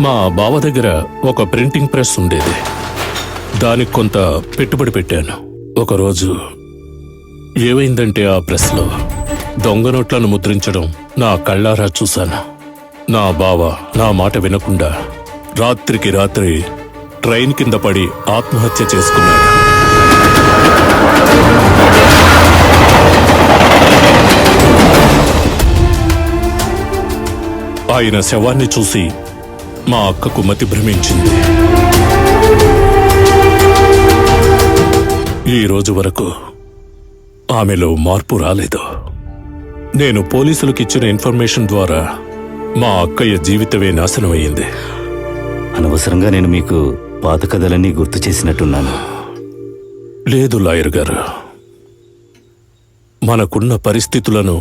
మా బావ దగ్గర ఒక ప్రింటింగ్ ప్రెస్ ఉండేది. దానికి కొంత పెట్టుబడి పెట్టాను. ఒకరోజు ఏమైందంటే ఆ ప్రెస్లో దొంగ నోట్లను ముద్రించడం నా కళ్ళారా చూశాను. నా బావ నా మాట వినకుండా రాత్రికి రాత్రి ట్రైన్ కింద పడి ఆత్మహత్య చేసుకున్నాడు. ఆయన శవాన్ని చూసి మా అక్కకు మతి భ్రమించింది. ఈ రోజు వరకు ఆమెలో మార్పు రాలేదు. నేను పోలీసులకు ఇచ్చిన ఇన్ఫర్మేషన్ ద్వారా మా అక్కయ్య జీవితమే నాశనమయ్యింది. అనవసరంగా నేను మీకు పాత కథలన్నీ గుర్తు చేసినట్టున్నాను. లేదు లాయర్ గారు, మనకున్న పరిస్థితులను,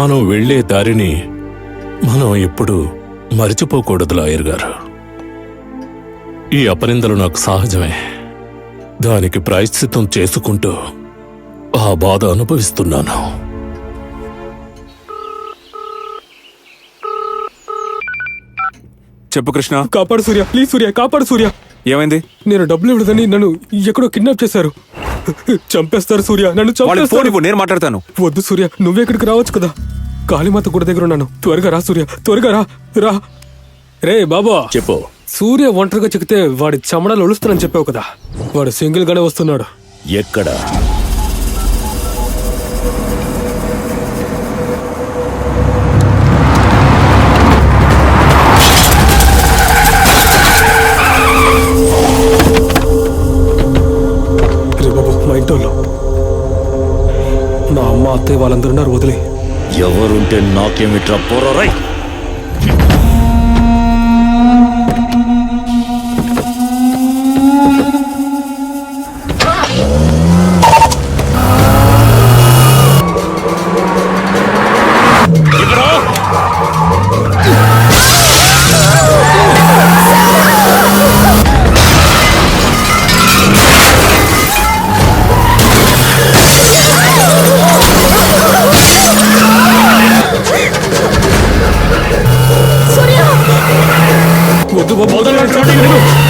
మనం వెళ్లే దారిని మనం ఎప్పుడూ మరిచిపోకూడదు లాయర్ గారు. ఈ అపనిందలు నాకు సహజమే. దానికి ప్రాయశ్చిత్తం చేసుకుంటూ ఆ బాధ అనుభవిస్తున్నాను. చెప్పు కృష్ణ. కాపాడు సూర్య, ప్లీజ్ సూర్య, కాపాడు సూర్య. ఏమైంది? నేను డబ్బులు ఇవ్వలేదని నన్ను ఎక్కడో కిడ్నాప్ చేశారు. చంపేస్తారు సూర్య, నన్ను చంపేస్తారు. నేను మాట్లాడతాను. వద్దు సూర్య, నువ్వే ఇక్కడికి రావచ్చు కదా. కాళీమాత గుడి దగ్గర ఉన్నాను. త్వరగా రా సూర్య, త్వరగా రా. రా రే బాబా. చెప్పు. సూర్య ఒంటరిగా చిక్కితే వాడి చెమడాలు ఒలుస్తానని చెప్పావు కదా. వాడు సింగిల్ గానే వస్తున్నాడు. ఎక్కడ? రే బాబు, మా ఇంట్లో నా అమ్మ అత్తయ్య వాళ్ళందరూ ఉన్నారు. వదిలే. ఎవరుంటే నాకేమిట్రా పోరాయ్. వద్దు బాబు, వదలండి.